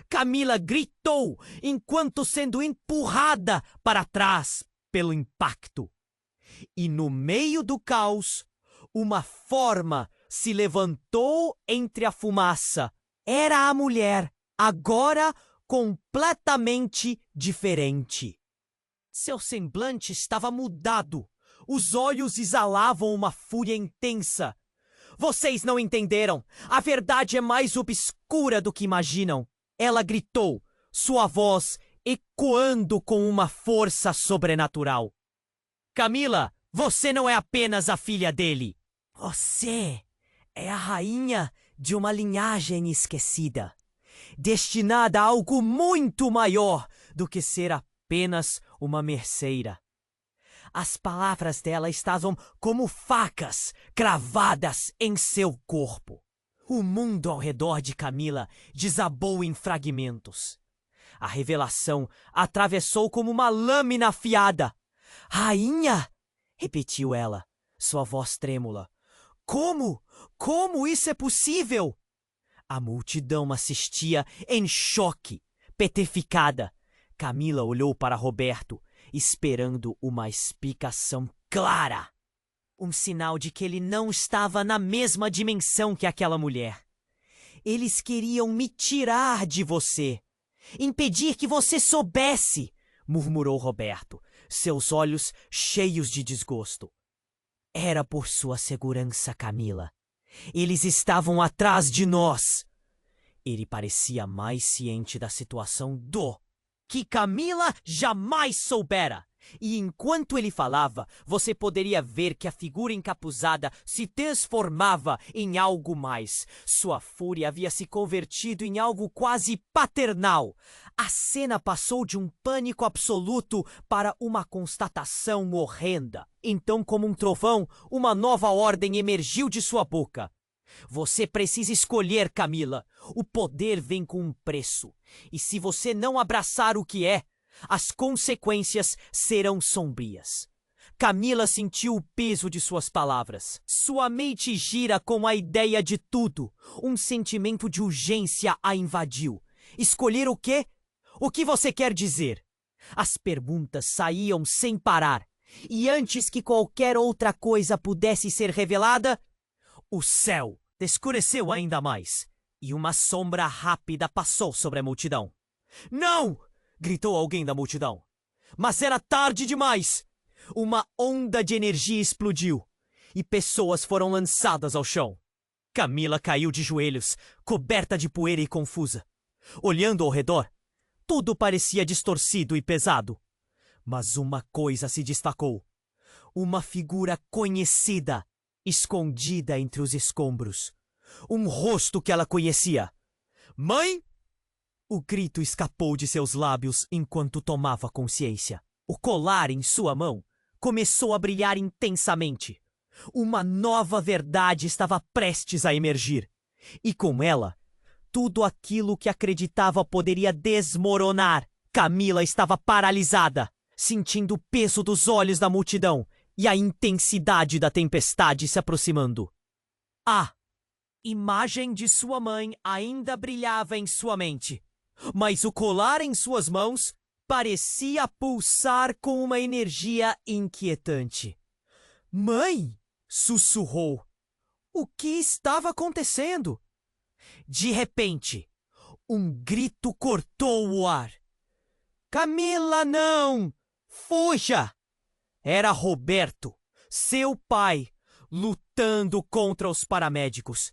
Camila gritou enquanto sendo empurrada para trás pelo impacto. E no meio do caos, uma forma se levantou entre a fumaça. Era a mulher, agora completamente diferente. Seu semblante estava mudado. Os olhos exalavam uma fúria intensa. Vocês não entenderam. A verdade é mais obscura do que imaginam. Ela gritou, sua voz ecoando com uma força sobrenatural. Camila, você não é apenas a filha dele. Você é a rainha de uma linhagem esquecida, destinada a algo muito maior do que ser apenas uma merceira. As palavras dela estavam como facas cravadas em seu corpo. O mundo ao redor de Camila desabou em fragmentos. A revelação atravessou como uma lâmina afiada. Rainha! Repetiu ela, sua voz trêmula. Como? Como isso é possível? A multidão assistia em choque, petrificada. Camila olhou para Roberto, esperando uma explicação clara. Um sinal de que ele não estava na mesma dimensão que aquela mulher. Eles queriam me tirar de você. Impedir que você soubesse, murmurou Roberto, seus olhos cheios de desgosto. Era por sua segurança, Camila. Eles estavam atrás de nós. Ele parecia mais ciente da situação do que Camila jamais soubera. E enquanto ele falava, você poderia ver que a figura encapuzada se transformava em algo mais. Sua fúria havia se convertido em algo quase paternal. A cena passou de um pânico absoluto para uma constatação horrenda. Então, como um trovão, uma nova ordem emergiu de sua boca. Você precisa escolher, Camila. O poder vem com um preço. E se você não abraçar o que é, as consequências serão sombrias. Camila sentiu o peso de suas palavras. Sua mente gira com a ideia de tudo. Um sentimento de urgência a invadiu. Escolher o quê? O que você quer dizer? As perguntas saíam sem parar. E antes que qualquer outra coisa pudesse ser revelada, o céu escureceu ainda mais. E uma sombra rápida passou sobre a multidão. Não! Gritou alguém da multidão. Mas era tarde demais! Uma onda de energia explodiu e pessoas foram lançadas ao chão. Camila caiu de joelhos, coberta de poeira e confusa. Olhando ao redor, tudo parecia distorcido e pesado. Mas uma coisa se destacou. Uma figura conhecida, escondida entre os escombros. Um rosto que ela conhecia. Mãe? O grito escapou de seus lábios enquanto tomava consciência. O colar em sua mão começou a brilhar intensamente. Uma nova verdade estava prestes a emergir. E com ela, tudo aquilo que acreditava poderia desmoronar. Camila estava paralisada, sentindo o peso dos olhos da multidão e a intensidade da tempestade se aproximando. A imagem de sua mãe ainda brilhava em sua mente. Mas o colar em suas mãos parecia pulsar com uma energia inquietante. Mãe! Sussurrou. O que estava acontecendo? De repente, um grito cortou o ar. Camila, não! Fuja! Era Roberto, seu pai, lutando contra os paramédicos.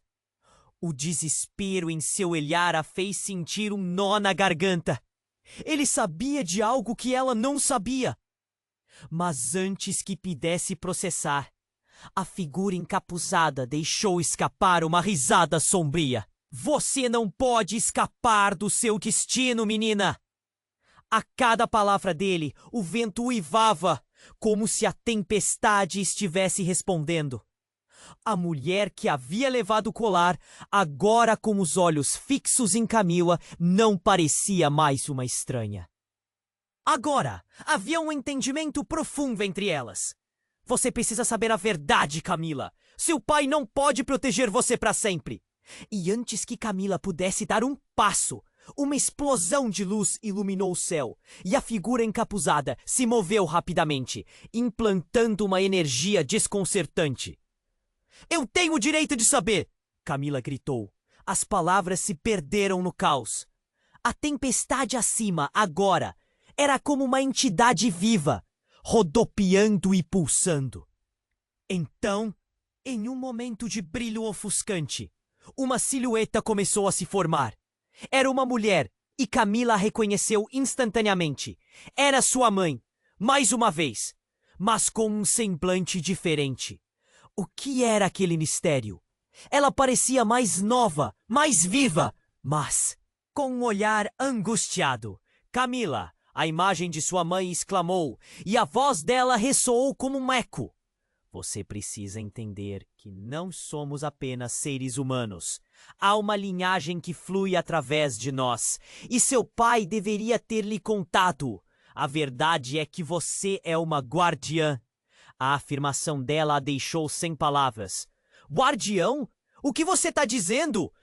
O desespero em seu olhar a fez sentir um nó na garganta. Ele sabia de algo que ela não sabia. Mas antes que pudesse processar, a figura encapuzada deixou escapar uma risada sombria. Você não pode escapar do seu destino, menina! A cada palavra dele, o vento uivava, como se a tempestade estivesse respondendo. A mulher que havia levado o colar, agora com os olhos fixos em Camila, não parecia mais uma estranha. Agora, havia um entendimento profundo entre elas. Você precisa saber a verdade, Camila. Seu pai não pode proteger você para sempre. E antes que Camila pudesse dar um passo, uma explosão de luz iluminou o céu, e a figura encapuzada se moveu rapidamente, implantando uma energia desconcertante. Eu tenho o direito de saber! Camila gritou. As palavras se perderam no caos. A tempestade acima, agora, era como uma entidade viva, rodopiando e pulsando. Então, em um momento de brilho ofuscante, uma silhueta começou a se formar. Era uma mulher, e Camila a reconheceu instantaneamente. Era sua mãe, mais uma vez, mas com um semblante diferente. O que era aquele mistério? Ela parecia mais nova, mais viva, mas com um olhar angustiado. Camila, a imagem de sua mãe, exclamou, e a voz dela ressoou como um eco. Você precisa entender que não somos apenas seres humanos. Há uma linhagem que flui através de nós, e seu pai deveria ter lhe contado. A verdade é que você é uma guardiã. A afirmação dela a deixou sem palavras. Guardião? O que você está dizendo?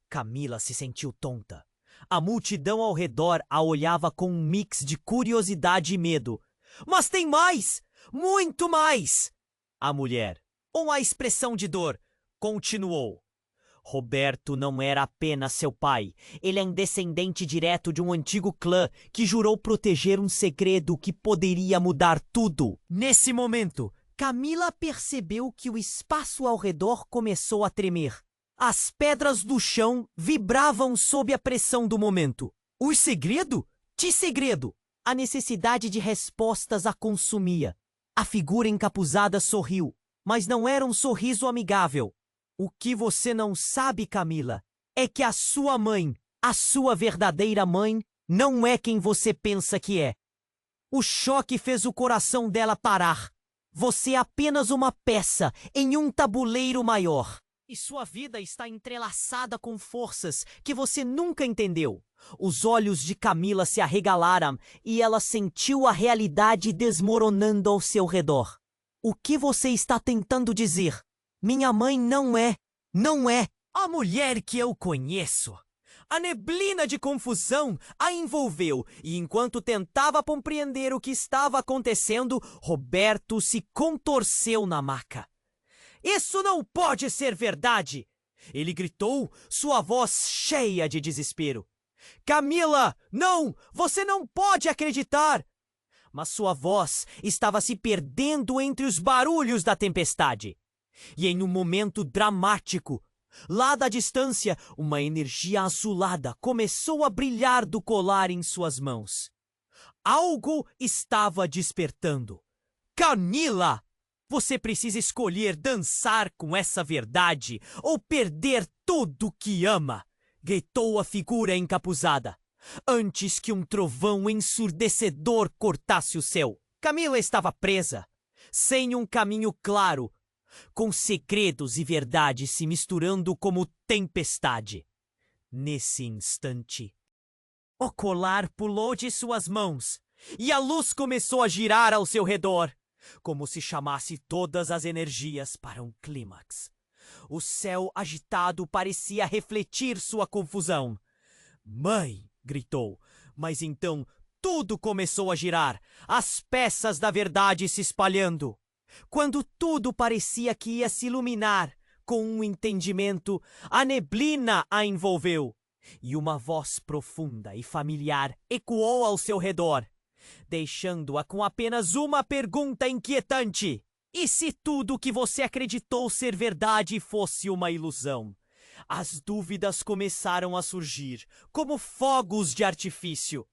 Camila se sentiu tonta. A multidão ao redor a olhava com um mix de curiosidade e medo. Mas tem mais! Muito mais! A mulher, com a expressão de dor, continuou. Roberto não era apenas seu pai. Ele é um descendente direto de um antigo clã que jurou proteger um segredo que poderia mudar tudo. Nesse momento, Camila percebeu que o espaço ao redor começou a tremer. As pedras do chão vibravam sob a pressão do momento. O segredo? Que segredo? A necessidade de respostas a consumia. A figura encapuzada sorriu, mas não era um sorriso amigável. O que você não sabe, Camila, é que a sua mãe, a sua verdadeira mãe, não é quem você pensa que é. O choque fez o coração dela parar. Você é apenas uma peça em um tabuleiro maior. E sua vida está entrelaçada com forças que você nunca entendeu. Os olhos de Camila se arregalaram e ela sentiu a realidade desmoronando ao seu redor. O que você está tentando dizer? Minha mãe não é a mulher que eu conheço. A neblina de confusão a envolveu e enquanto tentava compreender o que estava acontecendo, Roberto se contorceu na maca. Isso não pode ser verdade! Ele gritou, sua voz cheia de desespero. Camila, não! Você não pode acreditar! Mas sua voz estava se perdendo entre os barulhos da tempestade. E em um momento dramático, lá da distância, uma energia azulada começou a brilhar do colar em suas mãos. Algo estava despertando. Camila! Você precisa escolher dançar com essa verdade ou perder tudo que ama, gritou a figura encapuzada, antes que um trovão ensurdecedor cortasse o céu. Camila estava presa, sem um caminho claro, com segredos e verdades se misturando como tempestade. Nesse instante, o colar pulou de suas mãos e a luz começou a girar ao seu redor, como se chamasse todas as energias para um clímax. O céu agitado parecia refletir sua confusão. Mãe! Gritou, mas então Tudo começou a girar, as peças da verdade se espalhando. Quando tudo parecia que ia se iluminar com um entendimento, a neblina a envolveu, e uma voz profunda e familiar ecoou ao seu redor, deixando-a com apenas uma pergunta inquietante. E se tudo que você acreditou ser verdade fosse uma ilusão? As dúvidas começaram a surgir, como fogos de artifício.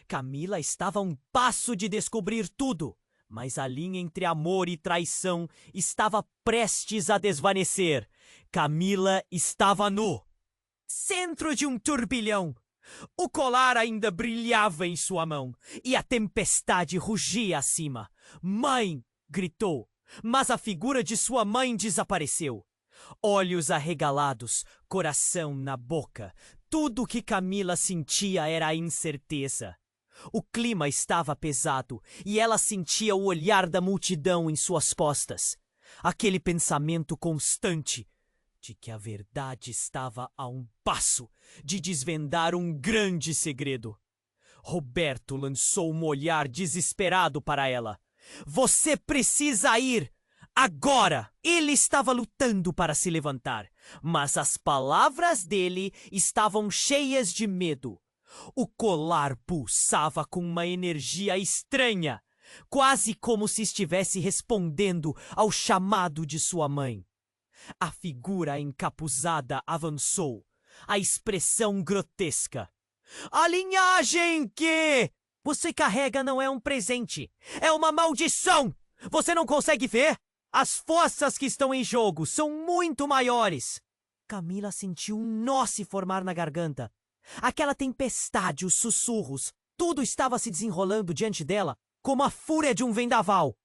Camila estava a um passo de descobrir tudo, mas a linha entre amor e traição estava prestes a desvanecer. Camila estava no centro de um turbilhão. O colar ainda brilhava em sua mão, e a tempestade rugia acima. "Mãe!" gritou, mas a figura de sua mãe desapareceu. Olhos arregalados, coração na boca, tudo o que Camila sentia era a incerteza. O clima estava pesado e ela sentia o olhar da multidão em suas costas. Aquele pensamento constante de que a verdade estava a um passo de desvendar um grande segredo. Roberto lançou um olhar desesperado para ela. "Você precisa ir! Agora!" Ele estava lutando para se levantar, mas as palavras dele estavam cheias de medo. O colar pulsava com uma energia estranha, quase como se estivesse respondendo ao chamado de sua mãe. A figura encapuzada avançou, a expressão grotesca. "A linhagem que você carrega não é um presente, é uma maldição! Você não consegue ver? As forças que estão em jogo são muito maiores." Camila sentiu um nó se formar na garganta. Aquela tempestade, os sussurros, tudo estava se desenrolando diante dela como a fúria de um vendaval.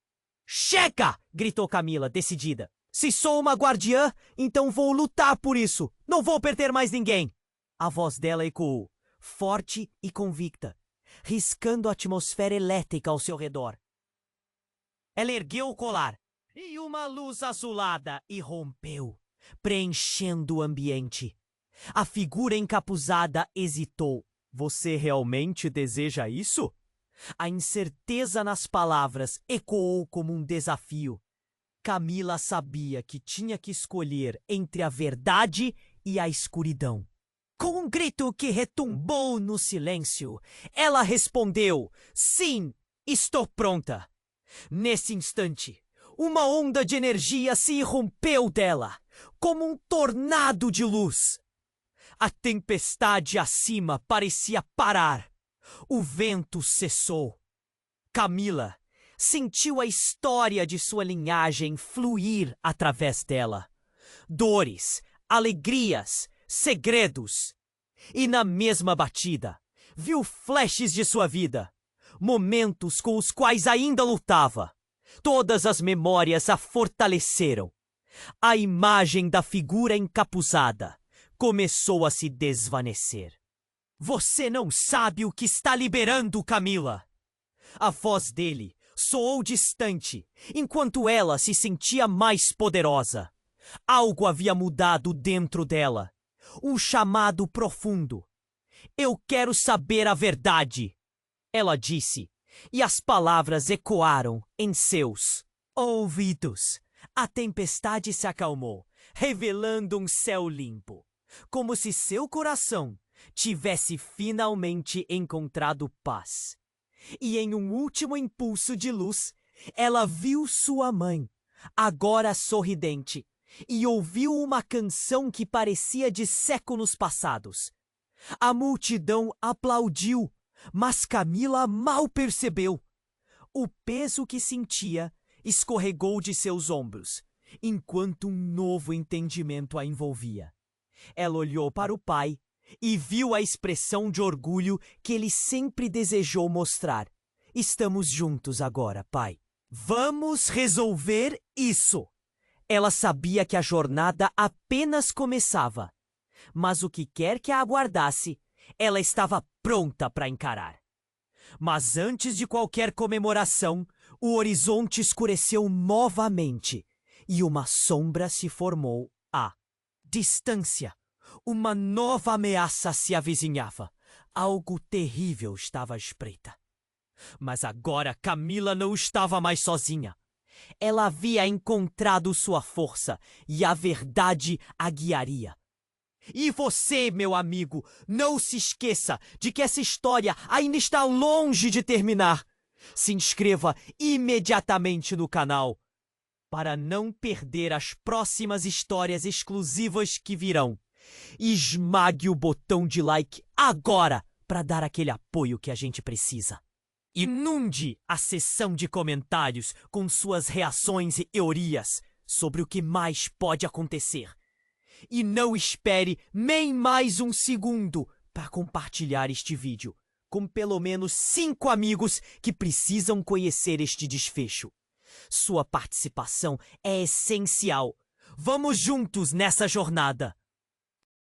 "Chega!" gritou Camila, decidida. "Se sou uma guardiã, então vou lutar por isso. Não vou perder mais ninguém." A voz dela ecoou, forte e convicta, riscando a atmosfera elétrica ao seu redor. Ela ergueu o colar e uma luz azulada irrompeu, preenchendo o ambiente. A figura encapuzada hesitou. "Você realmente deseja isso?" A incerteza nas palavras ecoou como um desafio. Camila sabia que tinha que escolher entre a verdade e a escuridão. Com um grito que retumbou no silêncio, ela respondeu: "Sim, estou pronta." Nesse instante, uma onda de energia se irrompeu dela, como um tornado de luz. A tempestade acima parecia parar. O vento cessou. Camila sentiu a história de sua linhagem fluir através dela. Dores, alegrias, segredos. E na mesma batida, viu flashes de sua vida, momentos com os quais ainda lutava. Todas as memórias a fortaleceram. A imagem da figura encapuzada começou a se desvanecer. "Você não sabe o que está liberando, Camila!" A voz dele soou distante, enquanto ela se sentia mais poderosa. Algo havia mudado dentro dela. Um chamado profundo. "Eu quero saber a verdade!" ela disse, e as palavras ecoaram em seus ouvidos. A tempestade se acalmou, revelando um céu limpo, como se seu coração tivesse finalmente encontrado paz. E em um último impulso de luz, ela viu sua mãe, agora sorridente, e ouviu uma canção que parecia de séculos passados. A multidão aplaudiu, mas Camila mal percebeu. O peso que sentia escorregou de seus ombros, enquanto um novo entendimento a envolvia. Ela olhou para o pai e viu a expressão de orgulho que ele sempre desejou mostrar. "Estamos juntos agora, pai. Vamos resolver isso." Ela sabia que a jornada apenas começava, mas o que quer que a aguardasse, ela estava pronta para encarar. Mas antes de qualquer comemoração, o horizonte escureceu novamente e uma sombra se formou à distância. Uma nova ameaça se avizinhava. Algo terrível estava à espreita. Mas agora Camila não estava mais sozinha. Ela havia encontrado sua força e a verdade a guiaria. E você, meu amigo, não se esqueça de que essa história ainda está longe de terminar. Se inscreva imediatamente no canal para não perder as próximas histórias exclusivas que virão. Esmague o botão de like agora para dar aquele apoio que a gente precisa. Inunde a seção de comentários com suas reações e teorias sobre o que mais pode acontecer. E não espere nem mais um segundo para compartilhar este vídeo com pelo menos 5 amigos que precisam conhecer este desfecho. Sua participação é essencial. Vamos juntos nessa jornada!